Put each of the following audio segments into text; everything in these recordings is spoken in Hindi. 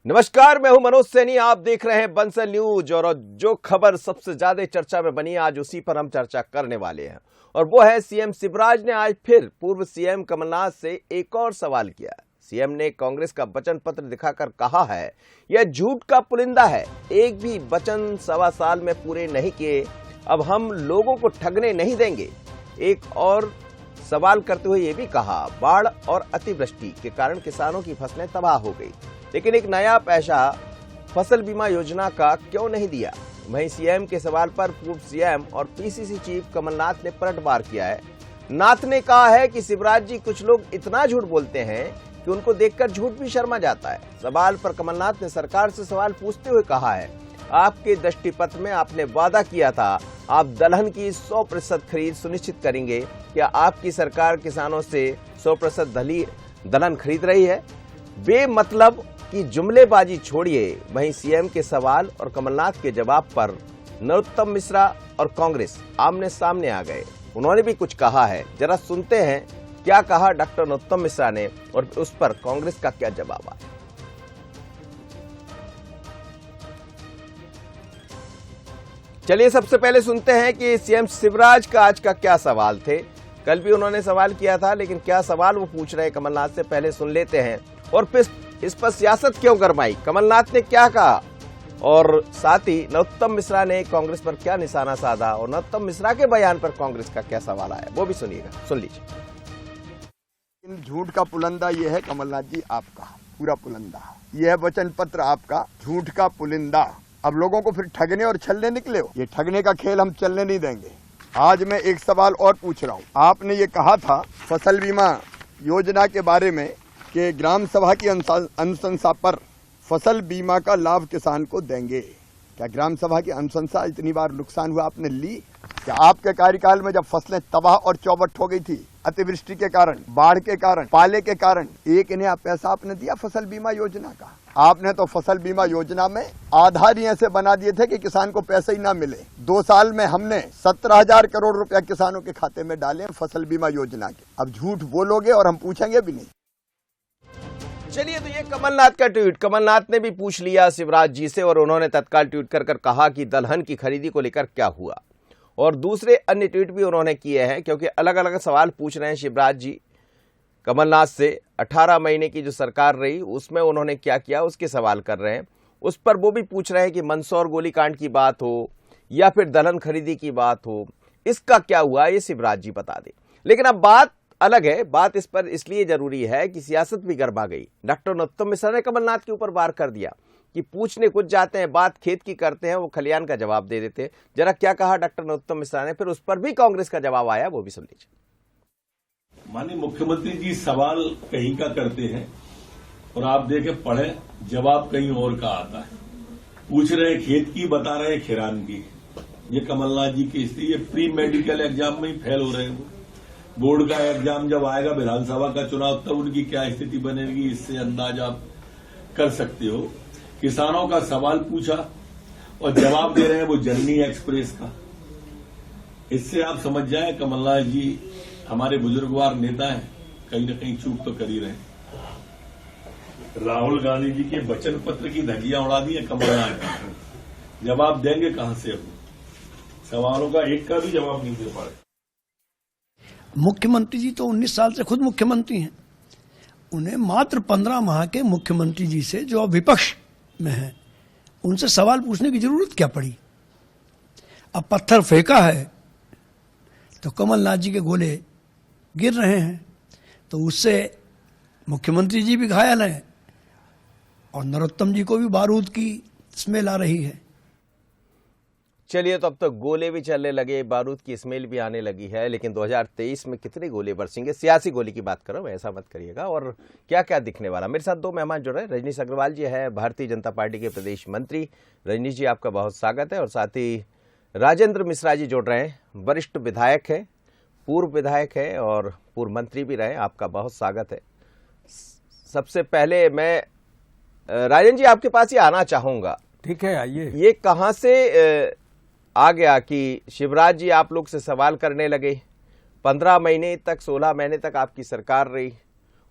नमस्कार, मैं हूं मनोज सैनी। आप देख रहे हैं बंसल न्यूज और जो खबर सबसे ज्यादा चर्चा में बनी आज उसी पर हम चर्चा करने वाले हैं और वो है सीएम शिवराज ने आज फिर पूर्व सीएम कमलनाथ से एक और सवाल किया। सीएम ने कांग्रेस का वचन पत्र दिखाकर कहा है यह झूठ का पुलिंदा है, एक भी वचन 1.25 साल में पूरे नहीं किए, अब हम लोगों को ठगने नहीं देंगे। एक और सवाल करते हुए ये भी कहा बाढ़ और अतिवृष्टि के कारण किसानों की फसलें तबाह हो गई, लेकिन एक नया पैसा फसल बीमा योजना का क्यों नहीं दिया। वहीं सीएम के सवाल पर पूर्व सीएम और पीसीसी चीफ कमलनाथ ने पलटवार किया है। नाथ ने कहा है कि शिवराज जी कुछ लोग इतना झूठ बोलते हैं कि उनको देखकर झूठ भी शर्मा जाता है। सवाल पर कमलनाथ ने सरकार से सवाल पूछते हुए कहा है आपके दृष्टि पत्र में आपने वादा किया था आप दलहन की 100% खरीद सुनिश्चित करेंगे, क्या आपकी सरकार किसानों से 100% दलहन खरीद रही है? बेमतलब की जुमलेबाजी छोड़िए। वहीं सीएम के सवाल और कमलनाथ के जवाब पर नरोत्तम मिश्रा और कांग्रेस आमने सामने आ गए। उन्होंने भी कुछ कहा है, जरा सुनते हैं क्या कहा डॉक्टर नरोत्तम मिश्रा ने और उस पर कांग्रेस का क्या जवाब आया। चलिए सबसे पहले सुनते हैं कि सीएम शिवराज का आज का क्या सवाल थे। कल भी उन्होंने सवाल किया था, लेकिन क्या सवाल वो पूछ रहे हैं कमलनाथ से, पहले सुन लेते हैं। और फिर इस पर सियासत क्यों गरमाई, कमलनाथ ने क्या कहा और साथ ही नरोत्तम मिश्रा ने कांग्रेस पर क्या निशाना साधा और नरोत्तम मिश्रा के बयान पर कांग्रेस का क्या सवाल आया, वो भी सुनिएगा, सुन लीजिए। झूठ का पुलिंदा ये है कमलनाथ जी, आपका पूरा पुलिंदा, यह वचन पत्र आपका झूठ का पुलिंदा। अब लोगों को फिर ठगने और छलने निकले हो, ये ठगने का खेल हम चलने नहीं देंगे। आज मैं एक सवाल और पूछ रहा हूँ, आपने ये कहा था फसल बीमा योजना के बारे में कि ग्राम सभा की अनुशंसा पर फसल बीमा का लाभ किसान को देंगे। क्या ग्राम सभा की अनुशंसा इतनी बार नुकसान हुआ आपने ली? क्या आपके कार्यकाल में जब फसलें तबाह और चौपट हो गई थी अतिवृष्टि के कारण, बाढ़ के कारण, पाले के कारण, एक नया पैसा आपने दिया फसल बीमा योजना का? आपने तो फसल बीमा योजना में आधार ही ऐसे बना दिए थे कि किसान को पैसे ही ना मिले। 2 साल में हमने 17,000 करोड़ रुपया किसानों के खाते में डाले फसल बीमा योजना के। अब झूठ बोलोगे और हम पूछेंगे भी नहीं। चलिए, तो ये कमलनाथ का ट्वीट, कमलनाथ ने भी पूछ लिया शिवराज जी से और उन्होंने तत्काल ट्वीट कर कहा कि दलहन की खरीदी को लेकर क्या हुआ। और दूसरे अन्य ट्वीट भी उन्होंने किए हैं क्योंकि अलग अलग सवाल पूछ रहे हैं शिवराज जी कमलनाथ से। 18 महीने की जो सरकार रही उसमें उन्होंने क्या किया उसके सवाल कर रहे हैं। उस पर वो भी पूछ रहे हैं कि मंदसौर गोलीकांड की बात हो या फिर दलहन खरीदी की बात हो, इसका क्या हुआ ये शिवराज जी बता दें। लेकिन अब बात अलग है, बात इस पर इसलिए जरूरी है कि सियासत भी गरमा गई। डॉक्टर नरोत्तम मिश्रा ने कमलनाथ के ऊपर वार कर दिया कि पूछने कुछ जाते हैं, बात खेत की करते हैं, वो खलियान का जवाब दे देते हैं। जरा क्या कहा डॉक्टर नरोत्तम मिश्रा ने, फिर उस पर भी कांग्रेस का जवाब आया, वो भी सुन लीजिए। माननीय मुख्यमंत्री जी सवाल कहीं का करते हैं और आप देखे पढ़े जवाब कहीं और का आता है। पूछ रहे हैं खेत की, बता रहे हैं खिरान की। ये कमलनाथ जी की स्थिति, ये प्री मेडिकल एग्जाम में ही फेल हो रहे हैं। बोर्ड का एग्जाम जब आएगा, विधानसभा का चुनाव, तब उनकी क्या स्थिति बनेगी इससे अंदाज आप कर सकते हो। किसानों का सवाल पूछा और जवाब दे रहे हैं वो जननी एक्सप्रेस का। इससे आप समझ जाए कमलनाथ जी हमारे बुजुर्गवार नेता हैं, कहीं न कहीं चूक तो कर ही रहे हैं। राहुल गांधी जी के वचन पत्र की धज्जियां उड़ा दी है कमलनाथ जी, जवाब देंगे कहां से? अब सवालों का एक का भी जवाब नहीं दे पा रहे। मुख्यमंत्री जी तो 19 साल से खुद मुख्यमंत्री हैं, उन्हें मात्र 15 माह के मुख्यमंत्री जी से जो विपक्ष में है उनसे सवाल पूछने की जरूरत क्या पड़ी? अब पत्थर फेंका है तो कमलनाथ जी के गोले गिर रहे हैं, तो उससे मुख्यमंत्री जी भी घायल हैं और नरोत्तम जी को भी बारूद की स्मेल आ रही है। चलिए, तो अब तक गोले भी चलने लगे, बारूद की स्मेल भी आने लगी है, लेकिन 2023 में कितने गोले बरसेंगे? सियासी गोली की बात करो, ऐसा मत करिएगा। और क्या क्या दिखने वाला। मेरे साथ 2 मेहमान जुड़ रहे हैं। रजनीश अग्रवाल जी है भारतीय जनता पार्टी के प्रदेश मंत्री। रजनीश जी, आपका बहुत स्वागत है। और साथ ही राजेंद्र मिश्रा जी जुड़ रहे हैं, वरिष्ठ विधायक है, पूर्व विधायक है और पूर्व मंत्री भी रहे, आपका बहुत स्वागत है। सबसे पहले मैं राजेंद्र जी आपके पास ही आना चाहूंगा। ठीक है, आइए। ये कहां से आ गया कि शिवराज जी आप लोग से सवाल करने लगे? 15 महीने तक, 16 महीने तक आपकी सरकार रही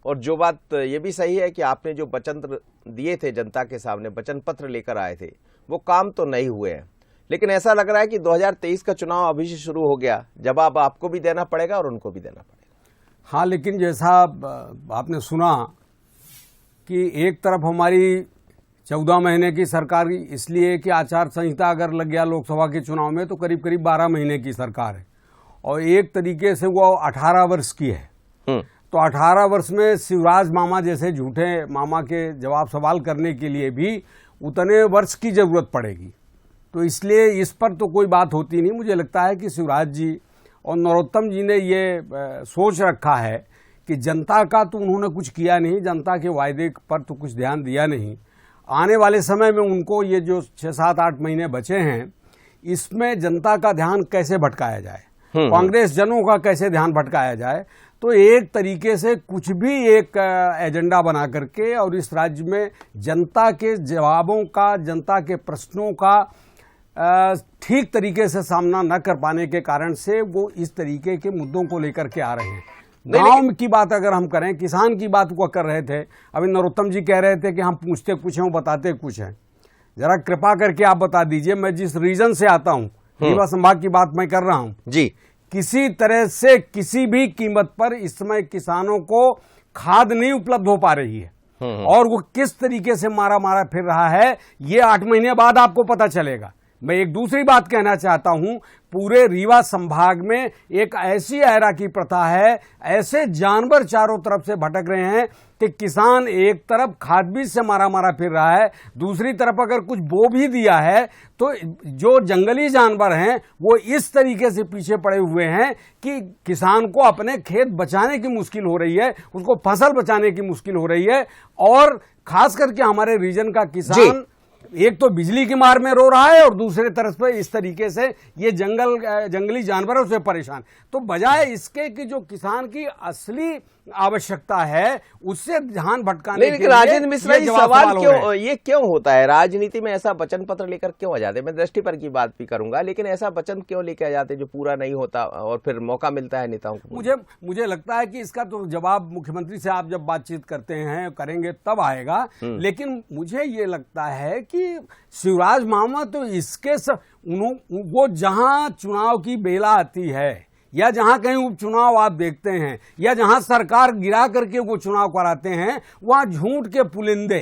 और जो बात ये भी सही है कि आपने जो वचन दिए थे जनता के सामने, वचन पत्र लेकर आए थे, वो काम तो नहीं हुए हैं। लेकिन ऐसा लग रहा है कि 2023 का चुनाव अभी से शुरू हो गया, जवाब आपको भी देना पड़ेगा और उनको भी देना पड़ेगा। हाँ, लेकिन जैसा आपने सुना कि एक तरफ हमारी 14 महीने की सरकार, इसलिए कि आचार संहिता अगर लग गया लोकसभा के चुनाव में तो करीब करीब 12 महीने की सरकार है, और एक तरीके से वो 18 वर्ष की है। तो 18 वर्ष में शिवराज मामा जैसे झूठे मामा के जवाब सवाल करने के लिए भी उतने वर्ष की जरूरत पड़ेगी। तो इसलिए इस पर तो कोई बात होती नहीं। मुझे लगता है कि शिवराज जी और नरोत्तम जी ने ये सोच रखा है कि जनता का तो उन्होंने कुछ किया नहीं, जनता के वायदे पर तो कुछ ध्यान दिया नहीं। आने वाले समय में उनको ये जो 6, 7, 8 महीने बचे हैं, इसमें जनता का ध्यान कैसे भटकाया जाए, कांग्रेस जनों का कैसे ध्यान भटकाया जाए। तो एक तरीके से कुछ भी एक एजेंडा बना करके और इस राज्य में जनता के जवाबों का, जनता के प्रश्नों का ठीक तरीके से सामना न कर पाने के कारण से वो इस तरीके के मुद्दों को लेकर के आ रहे हैं। गांव की बात अगर हम करें, किसान की बात को कर रहे थे, अभी नरोत्तम जी कह रहे थे कि हम पूछते कुछ हैं वो बताते कुछ हैं। जरा कृपा करके आप बता दीजिए, मैं जिस रीजन से आता हूं, रीवा संभाग की बात मैं कर रहा हूं जी, किसी तरह से किसी भी कीमत पर इस समय किसानों को खाद नहीं उपलब्ध हो पा रही है और वो किस तरीके से मारा फिर रहा है, ये 8 महीने बाद आपको पता चलेगा। मैं एक दूसरी बात कहना चाहता हूं, पूरे रीवा संभाग में एक ऐसी ऐरा की प्रथा है, ऐसे जानवर चारों तरफ से भटक रहे हैं कि किसान एक तरफ खाद बीज से मारा फिर रहा है, दूसरी तरफ अगर कुछ बो भी दिया है तो जो जंगली जानवर हैं वो इस तरीके से पीछे पड़े हुए हैं कि किसान को अपने खेत बचाने की मुश्किल हो रही है, उसको फसल बचाने की मुश्किल हो रही है। और खास करके हमारे रीजन का किसान एक तो बिजली की मार में रो रहा है और दूसरे तरफ पे इस तरीके से ये जंगली जानवरों से परेशान। तो बजाय इसके कि जो किसान की असली आवश्यकता है उससे ध्यान भटकाने के लिए राजेंद्र मिश्रा, ये सवाल क्यों, ये क्यों होता है? राजनीति में ऐसा वचन पत्र लेकर क्यों आ जाते हैं? मैं दृष्टि पर की बात भी करूंगा, लेकिन ऐसा वचन क्यों लेकर आ जाते हैं जो पूरा नहीं होता और फिर मौका मिलता है नेताओं को? मुझे लगता है कि इसका तो जवाब मुख्यमंत्री से आप जब बातचीत करते हैं, करेंगे तब आएगा। लेकिन मुझे ये लगता है कि शिवराज मामा तो इसके वो जहां चुनाव की बेला आती है या जहां कहीं उपचुनाव आप देखते हैं या जहां सरकार गिरा करके वो चुनाव कराते हैं, वहां झूठ के पुलिंदे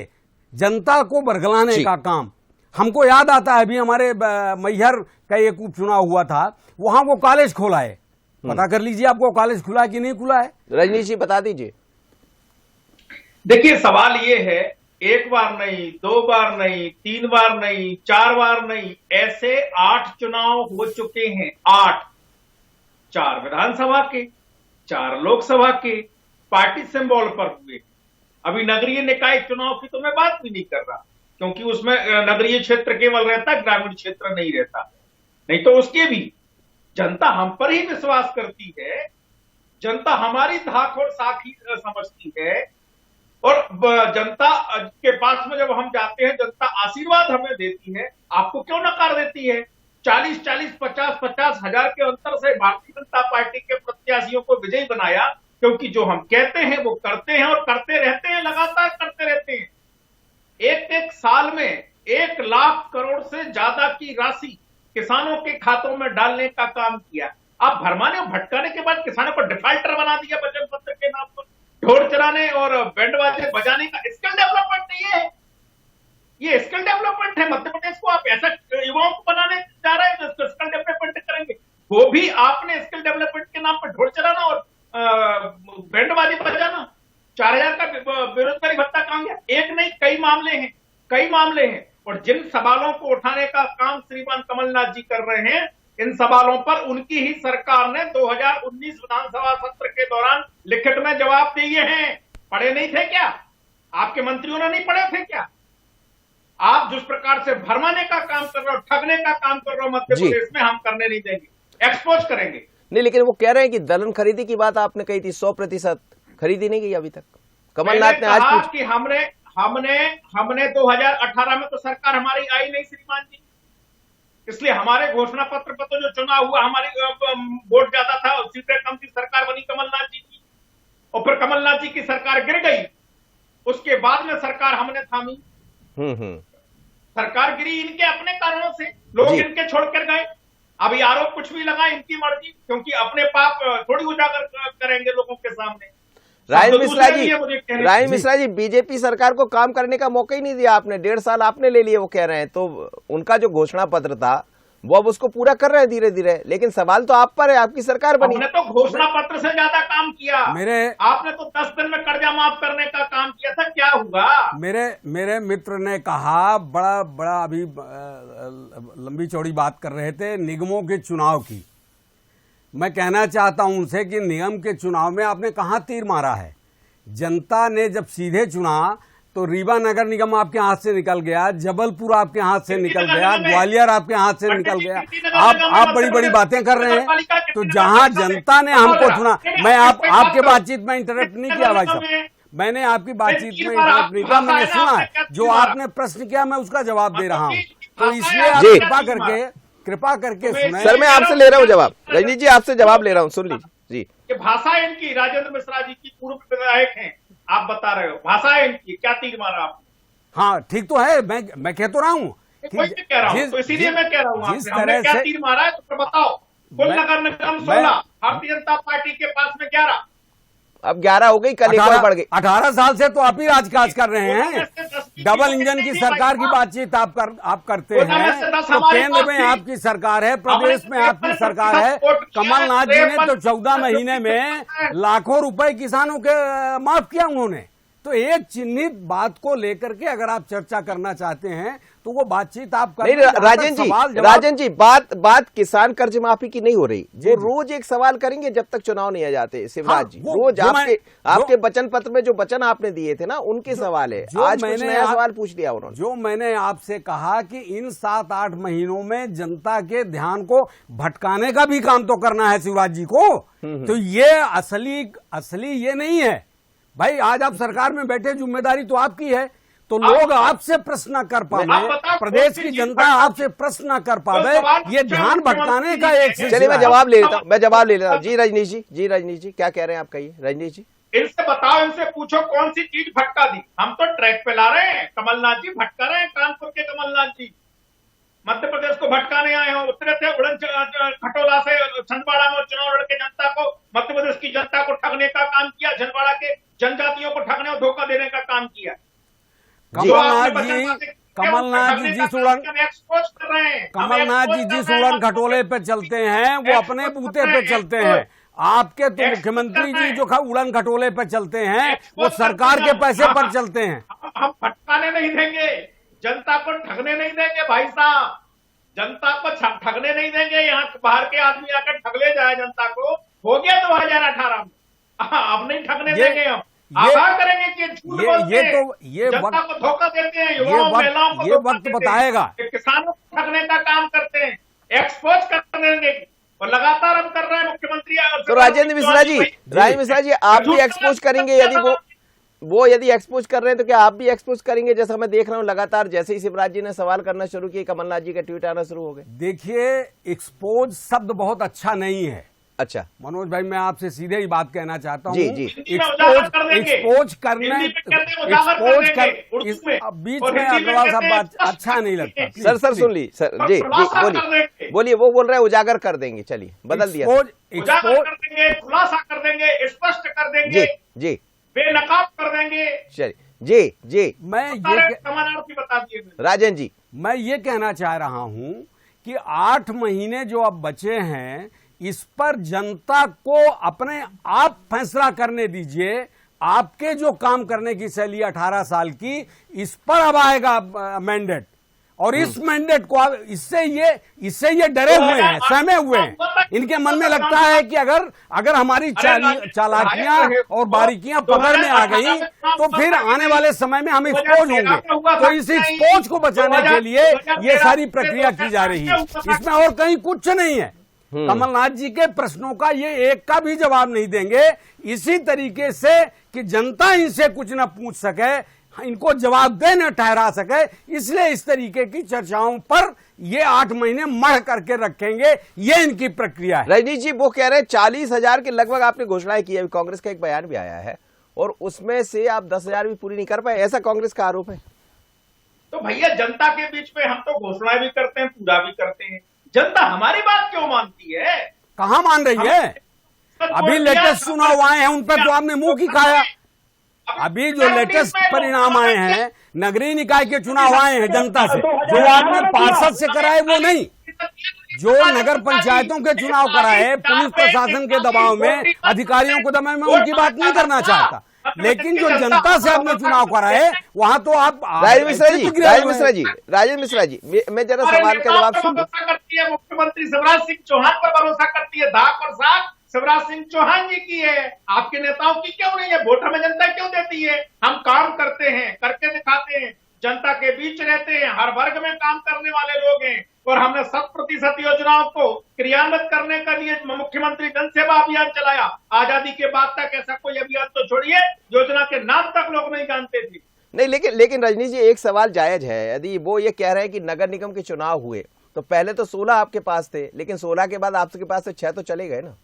जनता को बरगलाने का काम। हमको याद आता है अभी हमारे मैहर का एक उपचुनाव हुआ था, वहां वो कॉलेज खोला है। पता कर लीजिए आपको कॉलेज खुला है कि नहीं खुला है। रजनीश जी बता दीजिए। देखिए, सवाल ये है, एक बार नहीं, 2 बार नहीं, 3 बार नहीं, 4 बार नहीं, ऐसे 8 चुनाव हो चुके हैं। 8, 4 विधानसभा के, 4 लोकसभा के, पार्टी सिंबल पर हुए। अभी नगरीय निकाय चुनाव की तो मैं बात भी नहीं कर रहा, क्योंकि उसमें नगरीय क्षेत्र केवल रहता, ग्रामीण क्षेत्र नहीं रहता। नहीं तो उसके भी जनता हम पर ही विश्वास करती है, जनता हमारी धाक और साखी समझती है। और जनता के पास में जब हम जाते हैं, जनता आशीर्वाद हमें देती है। आपको क्यों नकार देती है? 40-40, 50-50 हजार के अंतर से भारतीय जनता पार्टी के प्रत्याशियों को विजयी बनाया, क्योंकि जो हम कहते हैं वो करते हैं और करते रहते हैं, लगातार करते रहते हैं। एक साल में 1 लाख करोड़ से ज्यादा की राशि किसानों के खातों में डालने का काम किया। आप भरमाने और भटकाने के बाद किसानों को डिफाल्टर बना दिया वचन पत्र के नाम पर। ढोल चलाने और बैंड बाजे बजाने का स्किल डेवलपमेंट नहीं है, ये स्किल डेवलपमेंट है। मध्य प्रदेश को आप ऐसा युवाओं को बनाने जा रहे हैं जो स्किल डेवलपमेंट करेंगे, वो भी आपने स्किल डेवलपमेंट के नाम पर ढोल चलाना और बैंड बाजी बजाना। 4000 का बेरोजगारी भत्ता कहां गया? एक नहीं, कई मामले हैं। और जिन सवालों को उठाने का काम श्रीमान कमलनाथ जी कर रहे हैं, इन सवालों पर उनकी ही सरकार ने 2019 विधानसभा सत्र के दौरान लिखित में जवाब दिए हैं। पढ़े नहीं थे क्या? आपके मंत्रियों ने नहीं पढ़े थे क्या? आप जिस प्रकार से भरमाने का काम कर रहे हो, ठगने का काम कर रहे हो मध्य प्रदेश में, हम करने नहीं देंगे, एक्सपोज करेंगे। नहीं, लेकिन वो कह रहे हैं कि दलहन खरीदी की बात आपने कही थी, 100% खरीदी नहीं गई अभी तक। कमलनाथ ने आज कि हमने 2018 में तो सरकार हमारी आई नहीं श्रीमान जी, इसलिए हमारे घोषणा पत्र पर तो जो चुनाव हुआ, हमारी वोट ज्यादा था और सीटें कम थी, सरकार बनी कमलनाथ जी की, और फिर कमलनाथ जी की सरकार गिर गई। उसके बाद में सरकार हमने थामी। हम्म। सरकार गिरी इनके अपने कारणों से, लोग जी। इनके छोड़कर गए। अभी आरोप कुछ भी लगा इनकी मर्जी, क्योंकि अपने पाप थोड़ी उजागर करेंगे लोगों के सामने। राजन मिश्रा जी, मुझे कहने राजन मिश्रा जी, बीजेपी सरकार को काम करने का मौका ही नहीं दिया आपने, 1.5 साल आपने ले लिए वो कह रहे हैं, तो उनका जो घोषणा पत्र था वो अब उसको पूरा कर रहे हैं धीरे धीरे, लेकिन सवाल तो आप पर है, आपकी सरकार बनी। हमने तो घोषणा पत्र से ज्यादा काम किया। मेरे- आपने तो 10 दिन में कर्जा माफ करने का काम किया था, क्या हुआ? मेरे मित्र ने कहा, बड़ा अभी लंबी चौड़ी बात कर रहे थे निगमों के चुनाव की। मैं कहना चाहता हूं उनसे कि निगम के चुनाव में आपने कहां तीर मारा है। जनता ने जब सीधे चुना तो रीवा नगर निगम आपके हाथ से निकल गया, जबलपुर आपके हाथ से निकल गया, ग्वालियर आपके हाथ से निकल गया। आप बड़ी बड़ी बातें कर रहे हैं। तो जहां जनता ने हमको चुना, मैं आपके बातचीत में इंटरप्ट नहीं किया भाई साहब, मैंने आपकी बातचीत में इंटरप्ट नहीं किया, मैंने सुना है जो आपने प्रश्न किया, मैं उसका जवाब दे रहा हूं। तो इसलिए आप जी। कृपा करके सुने। सर मैं आपसे ले रहा हूँ जवाब, रजनीश जी आपसे जवाब ले रहा हूँ, सुन लीजिए जी। ये भाषा इनकी, राजेंद्र मिश्रा जी की पूर्व विधायक हैं, आप बता रहे हो, भाषा है इनकी, क्या तीर मारा आपने? हाँ ठीक तो है, मैं कह तो रहा हूँ कोई भी कह रहा हूँ, तो इसीलिए मैं कह रहा हूँ जिस आपसे, हमने तरह क्या से तीर मारा है तो फिर बताओ। कुल मैं- नगर निगम मैं- 16, भारतीय जनता पार्टी के पास में 11। अब 11 हो गई, कल एक और बढ़ गई। 18 साल से तो आप ही राजकाज कर रहे हैं। डबल इंजन की सरकार की बातचीत आप करते हैं। तो केंद्र में आपकी सरकार है, प्रदेश में आपकी सरकार है। कमलनाथ जी ने तो 14 महीने में लाखों रुपए किसानों के माफ किया उन्होंने। तो एक चिन्हित बात को लेकर के अगर आप चर्चा करना चाहते हैं तो वो बातचीत आप नहीं राजन जी, बात किसान कर्ज माफी की नहीं हो रही, वो रोज एक सवाल करेंगे जब तक चुनाव नहीं आ जाते शिवराज जी, रोज आपके वचन पत्र में जो वचन आपने दिए थे ना उनके सवाल है, आज कुछ नया सवाल पूछ लिया उन्होंने। जो मैंने आपसे कहा कि इन 7-8 महीनों में जनता के ध्यान को भटकाने का भी काम तो करना है शिवराज जी को। तो ये असली ये नहीं है भाई। आज आप सरकार में बैठे, जिम्मेदारी तो आपकी है, तो लोग आपसे प्रश्न न कर पावे, प्रदेश की जनता आपसे प्रश्न न कर पावे, ये ध्यान भटकाने का एक सिलसिला। चलिए मैं जवाब ले लेता हूँ। जी रजनीश जी क्या कह रहे हैं आप, कहिए रजनीश जी। इनसे बताओ, इनसे पूछो कौन सी चीज भटका दी। हम तो ट्रैक पे ला रहे हैं, कमलनाथ जी भटका रहे हैं, कानपुर के कमलनाथ जी मध्य प्रदेश को भटकाने आए हो। उतरे थे उड़न खटोला से छिंदवाड़ा में चुनाव लड़के जनता को, मध्य प्रदेश की जनता को ठगने का काम किया, छिंदवाड़ा के जनजातियों को ठगने और धोखा देने का काम किया। कमलनाथ जी जिस उड़न खटोले पे चलते हैं वो अपने बूते पे चलते हैं। आपके तो मुख्यमंत्री जी जो उड़न खटोले पे चलते हैं वो सरकार के पैसे पर चलते हैं। हम भटकाने नहीं देंगे, जनता को ठगने नहीं देंगे भाई साहब, जनता को ठगने नहीं देंगे। यहाँ बाहर के आदमी आकर ठग ले जाए जनता को, हो गया 2018 में, अब नहीं ठगने देंगे हम। आगाह करेंगे कि झूठ बोलते हैं, जनता को धोखा देते हैं, युवाओं महिलाओं को ये वक्त बताएगा। किसानों को ठगने का काम करते हैं, एक्सपोज कर देंगे और लगातार हम कर रहे हैं। मुख्यमंत्री तो राजेंद्र मिश्रा जी आप भी एक्सपोज करेंगे, यदि वो यदि एक्सपोज कर रहे हैं तो क्या आप भी एक्सपोज करेंगे? जैसा मैं देख रहा हूं लगातार जैसे ही शिवराज जी ने सवाल करना शुरू किया, कमलनाथ जी का ट्वीट आना शुरू हो गए। देखिए, एक्सपोज शब्द बहुत अच्छा नहीं है। अच्छा मनोज भाई, मैं आपसे सीधे ही बात कहना चाहता हूँ। जी एक्सपोज करने बीच में अग्रवाल साहब बात अच्छा नहीं लगता। सर सुन ली सर जी बोलिए। वो बोल रहे हैं उजागर कर देंगे, चलिए बदल दिया। खुलासा कर देंगे, स्पष्ट कर देंगे, जी बेनकाब कर देंगे। चलिए जी मैं ये बता दिए राजन जी, मैं ये कहना चाह रहा हूं कि 8 महीने जो अब बचे हैं इस पर जनता को अपने आप फैसला करने दीजिए। आपके जो काम करने की शैली 18 साल की, इस पर अब आएगा मैंडेट, और इस मैंडेट को इससे ये डरे हुए हैं, सहमे हुए हैं। इनके मन में लगता है कि अगर हमारी चालाकियां और बारीकियां पकड़ में आ गई तो फिर आने वाले समय में हम एक्सपोज होंगे। तो इस एक्सपोज को बचाने के लिए ये सारी प्रक्रिया की जा रही है, इसमें और कहीं कुछ नहीं है। कमलनाथ जी के प्रश्नों का ये एक का भी जवाब नहीं देंगे, इसी तरीके से कि जनता इनसे कुछ न पूछ सके, इनको जवाब दे न ठहरा सके, इसलिए इस तरीके की चर्चाओं पर ये 8 महीने मढ़ करके रखेंगे। ये इनकी प्रक्रिया है। रजनीश जी वो कह रहे हैं 40,000 के लगभग आपने घोषणाएं की है। कांग्रेस का एक बयान भी आया है, और उसमें से आप 10,000 भी पूरी नहीं कर पाए, ऐसा कांग्रेस का आरोप है। तो भैया जनता के बीच में हम तो घोषणाएं भी करते हैं, पूरा भी करते हैं, जनता हमारी बात क्यों मानती है? कहाँ मान रही है? अभी लेटेस्ट चुनाव आए हैं, उन पर तो आपने मुंह की खाया। अभी जो लेटेस्ट परिणाम आए हैं, नगरीय निकाय के चुनाव आए हैं जनता से, जो आपने पार्षद से कराए वो नहीं, जो नगर पंचायतों के चुनाव कराए पुलिस प्रशासन के दबाव में, अधिकारियों को दबाव में, उनकी बात नहीं करना चाहता, लेकिन जो जनता से आपने चुनाव कराए वहां तो आप। राजेंद्र मिश्रा जी, मैं जरा सवाल का जवाब सुन। भरोसा करती है मुख्यमंत्री शिवराज सिंह चौहान पर भरोसा करती है, धाक और साख शिवराज सिंह चौहान जी की है, आपके नेताओं की क्यों नहीं है? वोट हमें जनता क्यों देती है? हम काम करते हैं, करके दिखाते हैं, जनता के बीच रहते हैं, हर वर्ग में काम करने वाले लोग हैं, और हमने 100% योजनाओं को क्रियान्वित करने के लिए मुख्यमंत्री जन सेवा अभियान चलाया। आजादी के बाद तक ऐसा कोई अभियान तो छोड़िए, योजना के नाम तक लोग नहीं जानते थे। नहीं, लेकिन रजनी जी, एक सवाल जायज है। यदि वो ये कह रहे हैं कि नगर निगम के चुनाव हुए तो पहले तो 16 आपके पास थे, लेकिन 16 के बाद आपके पास से 6 तो चले गए ना।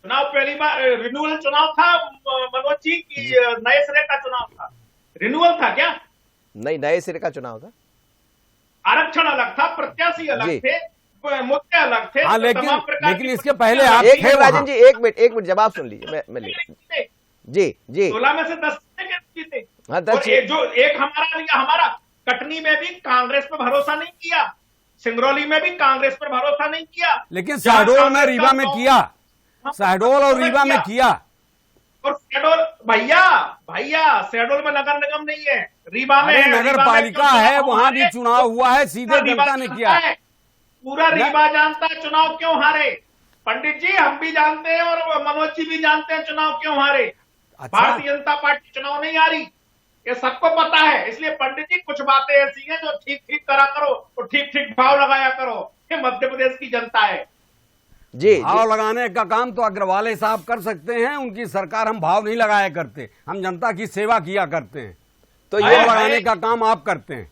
चुनाव पहली बार रिन्यूअल चुनाव था मनोज जी की, नए सिरे का चुनाव था? रिन्यूअल था क्या? नहीं, नए सिरे का चुनाव था। आरक्षण अलग था, प्रत्याशी अलग थे, मुद्दे अलग थे। हाँ, लेकिन इसके पहले आप एक मिनट राजन जी, एक मिनट जवाब सुन लीजिए। मैं जी 16 में से 10 जीते। हाँ, 10 जो एक हमारा कटनी में भी कांग्रेस पर भरोसा नहीं किया, सिंगरौली में भी कांग्रेस पर भरोसा नहीं किया, लेकिन शहडोल में रीवा में किया, शहडोल और रीवा में किया। और शहडोल भैया शहडोल में नगर निगम नहीं है, रीवा में नगर पालिका है, वहां भी चुनाव हुआ है, सीधे जनता ने किया। पूरा रीवा जानता है चुनाव क्यों हारे। पंडित जी, हम भी जानते हैं और मनोज जी भी जानते हैं चुनाव क्यों हारे। अच्छा। भारतीय जनता पार्टी चुनाव नहीं हारी, ये सबको पता है। इसलिए पंडित जी, कुछ बातें ऐसी हैं जो ठीक करा करो और ठीक भाव लगाया करो। ये मध्य प्रदेश की जनता है जी। भाव लगाने का काम तो अग्रवाल साहब कर सकते हैं, उनकी सरकार, हम भाव नहीं लगाया करते, हम जनता की सेवा किया करते हैं। तो ये लगाने का काम आप करते हैं।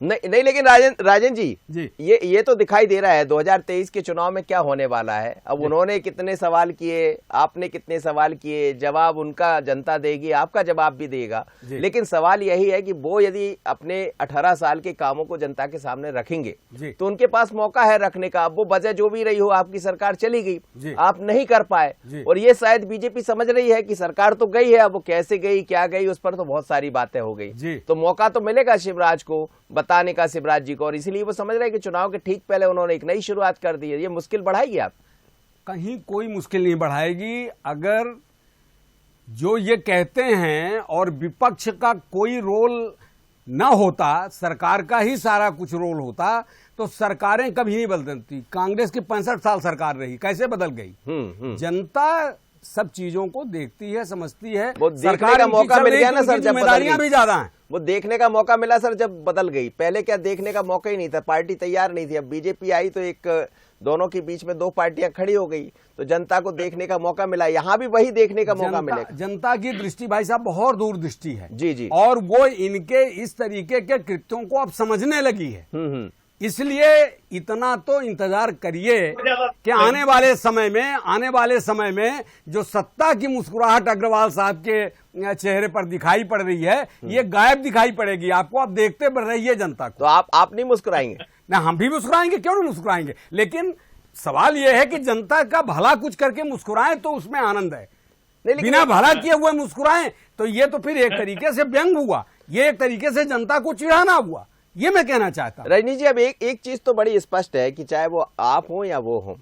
नहीं, लेकिन राजन जी, ये तो दिखाई दे रहा है 2023 के चुनाव में क्या होने वाला है। अब उन्होंने कितने सवाल किए, आपने कितने सवाल किए, जवाब उनका जनता देगी, आपका जवाब भी देगा। लेकिन सवाल यही है कि वो यदि अपने 18 साल के कामों को जनता के सामने रखेंगे तो उनके पास मौका है रखने का। अब वो वजह जो भी रही हो, आपकी सरकार चली गई, आप नहीं कर पाए, और ये शायद बीजेपी समझ रही है कि सरकार तो गई है, अब वो कैसे गई, क्या गई, उस पर तो बहुत सारी बातें हो गई। तो मौका तो मिलेगा शिवराज को बताने का, शिवराज जी को, और इसलिए वो समझ रहे हैं कि चुनाव के ठीक पहले उन्होंने एक नई शुरुआत कर दी है। ये मुश्किल बढ़ाएगी आप? कहीं कोई मुश्किल नहीं बढ़ाएगी। अगर जो ये कहते हैं और विपक्ष का कोई रोल न होता, सरकार का ही सारा कुछ रोल होता, तो सरकारें कभी नहीं बदलती। कांग्रेस की 65 साल सरकार रही, कैसे बदल गई? जनता सब चीजों को देखती है, समझती है। वो देखने का मौका मिल गया ना सर, जब जिम्मेदारियां भी ज्यादा हैं। वो देखने का मौका मिला सर जब बदल गई। पहले क्या देखने का मौका ही नहीं था, पार्टी तैयार नहीं थी। अब बीजेपी आई तो एक दोनों के बीच में 2 पार्टियां खड़ी हो गई, तो जनता को देखने का मौका मिला। यहाँ भी वही देखने का मौका मिलेगा। जनता की दृष्टि भाई साहब बहुत दूरदृष्टि है जी, और वो इनके इस तरीके के कृत्यों को अब समझने लगी है। इसलिए इतना तो इंतजार करिए कि आने वाले समय में जो सत्ता की मुस्कुराहट अग्रवाल साहब के चेहरे पर दिखाई पड़ रही है, ये गायब दिखाई पड़ेगी आपको। आप देखते बढ़ रही है जनता को। तो आप नहीं मुस्कुराएंगे? ना, हम भी मुस्कुराएंगे, क्यों नहीं मुस्कुराएंगे। लेकिन सवाल यह है कि जनता का भला कुछ करके मुस्कुराएं तो उसमें आनंद है, बिना भला किए हुए मुस्कुराएं तो ये तो फिर एक तरीके से व्यंग हुआ, ये एक तरीके से जनता को चिढ़ाना हुआ। ये मैं कहना चाहता हूं। रजनी जी, अब एक चीज तो बड़ी स्पष्ट है कि चाहे वो आप हो या वो हो,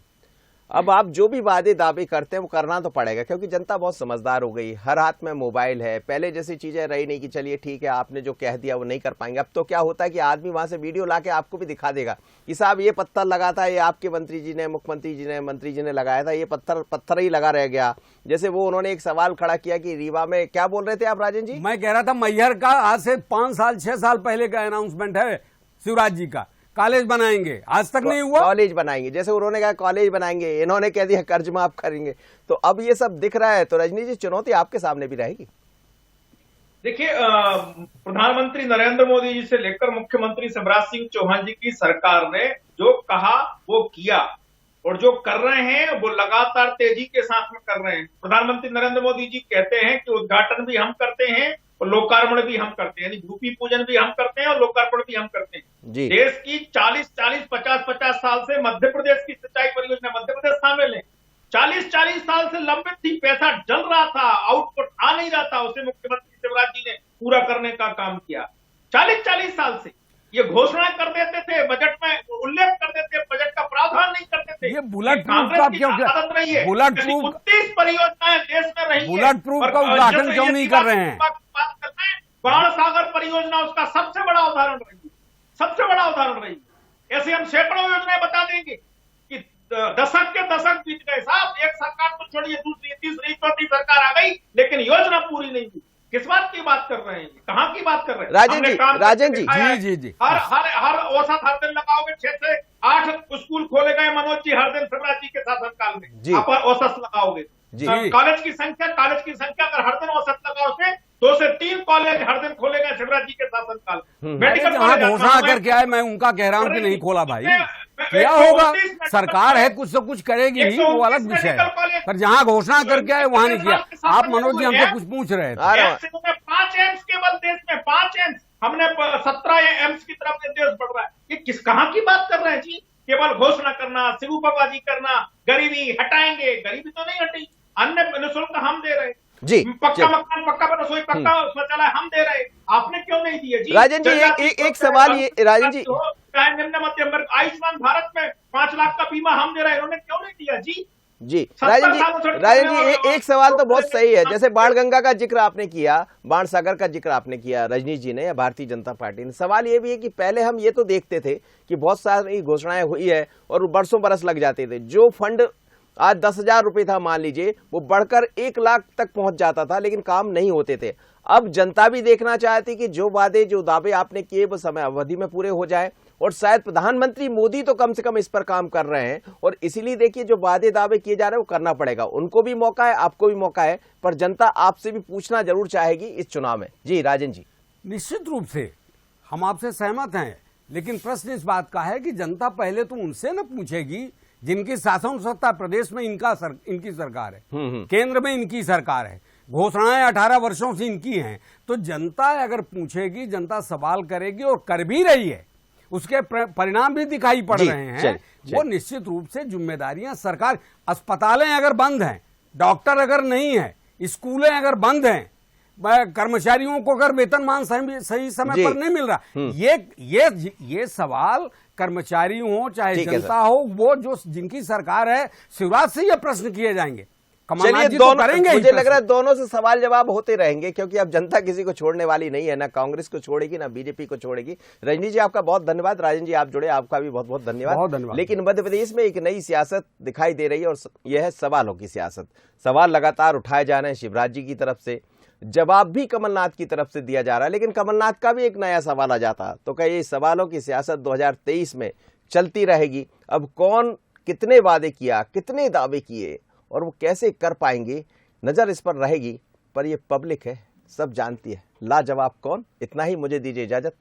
अब आप जो भी वादे दावे करते हैं वो करना तो पड़ेगा, क्योंकि जनता बहुत समझदार हो गई। हर हाथ में मोबाइल है, पहले जैसी चीजें रही नहीं कि चलिए ठीक है आपने जो कह दिया वो नहीं कर पाएंगे। अब तो क्या होता है कि आदमी वहां से वीडियो लाके आपको भी दिखा देगा कि साहब ये पत्थर लगा था, ये आपके मंत्री जी ने, मुख्यमंत्री जी ने, मंत्री जी ने लगाया था, ये पत्थर ही लगा रह गया। जैसे वो उन्होंने एक सवाल खड़ा किया कि रीवा में, क्या बोल रहे थे आप राजन जी? मैं कह रहा था मैहर का आज से 5 साल 6 साल पहले का अनाउंसमेंट है शिवराज जी का, कॉलेज बनाएंगे, आज तक नहीं हुआ। कॉलेज बनाएंगे, जैसे उन्होंने कहा कॉलेज बनाएंगे, इन्होंने कह दिया कर्ज माफ करेंगे। तो अब ये सब दिख रहा है, तो रजनी जी चुनौती आपके सामने भी रहेगी। देखिए, प्रधानमंत्री नरेंद्र मोदी जी से लेकर मुख्यमंत्री शिवराज सिंह चौहान जी की सरकार ने जो कहा वो किया। और जो कर रहे हैं वो लगातार तेजी के साथ में कर रहे हैं। प्रधानमंत्री नरेंद्र मोदी जी कहते हैं कि उद्घाटन भी हम करते हैं और लोकार्पण भी हम करते हैं, यानी भूमि पूजन भी हम करते हैं और लोकार्पण भी हम करते हैं। जी। देश की 40-50 साल से मध्य प्रदेश की सिंचाई परियोजना, मध्य प्रदेश शामिल है, 40 साल से लंबित थी, पैसा जल रहा था, आउटपुट आ नहीं रहा था, उसे मुख्यमंत्री शिवराज जी ने पूरा करने का काम किया। 40 साल से ये घोषणा कर देते थे, बजट में उल्लेख कर देते, बजट का प्रावधान नहीं करते थे। ये बुलेट प्रूफ का क्यों, बुलेट प्रूफ 29 परियोजनाएं देश में रही है, बुलेट प्रूफ का उद्घाटन क्यों नहीं कर रहे हैं? बाण सागर परियोजना उसका सबसे बड़ा उदाहरण रही, सबसे बड़ा उदाहरण रही। ऐसे हम सैकड़ों योजनाएं बता देंगे कि दशक के दशक बीत गए साहब, एक सरकार तो छोड़िए, दूसरी, तीसरी, चौथी सरकार आ गई, लेकिन योजना पूरी नहीं हुई। किस बात की बात कर रहे हैं, कहाँ की बात कर रहे हैं? राजन जी, जी। हर औसत हर दिन लगाओगे 6 से 8 स्कूल खोले गए मनोज जी हर दिन शिवराज जी के शासनकाल में, आप औसत लगाओगे। कॉलेज की संख्या अगर हर दिन औसत लगाओ से 2 से 3 कॉलेज हर दिन खोले गए शिवराज जी के शासनकाल में। मेडिकल कॉलेज घोषणा करके आए, मैं उनका कह रहा हूं कि नहीं खोला भाई, क्या होगा? सरकार है, कुछ तो कुछ करेगी ही, वो अलग विषय है, पर जहां घोषणा करके आए वहां नहीं किया। आप मनोज जी हमसे कुछ पूछ रहे थे। 5 एम्स केवल देश में, 5 एम्स, हमने 17 एम्स की तरफ देश बढ़ रहा है। ये कहाँ की बात कर रहे हैं जी? केवल घोषणा करना, सिगुफबाजी करना, गरीबी हटाएंगे, गरीबी तो नहीं हटी, अन्न निःशुल्क हम दे रहे जी, पक्का मकान, पक्का रसोई, पक्का शौचालय हम दे रहे, आपने क्यों नहीं दिए जी? राजन जी, एक सवाल ये, राजन जी, चाहे निम्न मध्यम वर्ग, आयुष्मान भारत में 5 लाख का बीमा हम दे रहे हैं, इन्होंने क्यों नहीं दिया जी? जी राजन जी, एक सवाल तो बहुत सही है। जैसे बाणगंगा का जिक्र आपने किया, बाण सागर का जिक्र आपने किया, रजनीश जी ने या भारतीय जनता पार्टी ने। सवाल ये भी है कि पहले हम ये तो देखते थे कि बहुत सारी घोषणाएं हुई है और बरसों बरस लग जाते थे। जो फंड आज 10,000 रुपए था मान लीजिए, वो बढ़कर 1 लाख तक पहुंच जाता था, लेकिन काम नहीं होते थे। अब जनता भी देखना चाहती कि जो वादे, जो दावे आपने किए वो समय अवधि में पूरे हो जाए, और शायद प्रधानमंत्री मोदी तो कम से कम इस पर काम कर रहे हैं, और इसीलिए देखिए जो वादे दावे किए जा रहे हैं वो करना पड़ेगा। उनको भी मौका है, आपको भी मौका है, पर जनता आपसे भी पूछना जरूर चाहेगी इस चुनाव में। जी राजन जी। निश्चित रूप से हम आपसे सहमत हैं, लेकिन प्रश्न इस बात का है कि जनता पहले तो उनसे न पूछेगी जिनकी शासन सत्ता प्रदेश में इनकी सरकार है, केंद्र में इनकी सरकार है, घोषणाएं 18 वर्षों से इनकी हैं, तो जनता अगर पूछेगी, जनता सवाल करेगी और कर भी रही है, उसके परिणाम भी दिखाई पड़ रहे हैं। वो निश्चित रूप से जिम्मेदारियां सरकार, अस्पतालें अगर बंद हैं, डॉक्टर अगर नहीं है, स्कूलें अगर बंद हैं, कर्मचारियों को अगर वेतनमान सही समय पर नहीं मिल रहा, ये सवाल कर्मचारी हो चाहे जनता हो, वो जो जिनकी सरकार है, शिवराज से ये प्रश्न किए जाएंगे। चलिए दोनों, मुझे लग रहा है दोनों से सवाल जवाब होते रहेंगे, क्योंकि अब जनता किसी को छोड़ने वाली नहीं है, ना कांग्रेस को छोड़ेगी ना बीजेपी को छोड़ेगी। रजनी जी आपका बहुत धन्यवाद, राजन जी आप जुड़े, आपका भी बहुत बहुत धन्यवाद। लेकिन मध्य प्रदेश में एक नई सियासत दिखाई दे रही है, और यह है सवालों की सियासत। सवाल लगातार उठाए जा रहे हैं शिवराज जी की तरफ से, जवाब भी कमलनाथ की तरफ से दिया जा रहा है, लेकिन कमलनाथ का भी एक नया सवाल आ जाता। तो क्या ये सवालों की सियासत 2023 में चलती रहेगी? अब कौन कितने वादे किया, कितने दावे किए, और वो कैसे कर पाएंगे, नजर इस पर रहेगी। पर ये पब्लिक है, सब जानती है। लाजवाब कौन। इतना ही, मुझे दीजिए इजाजत।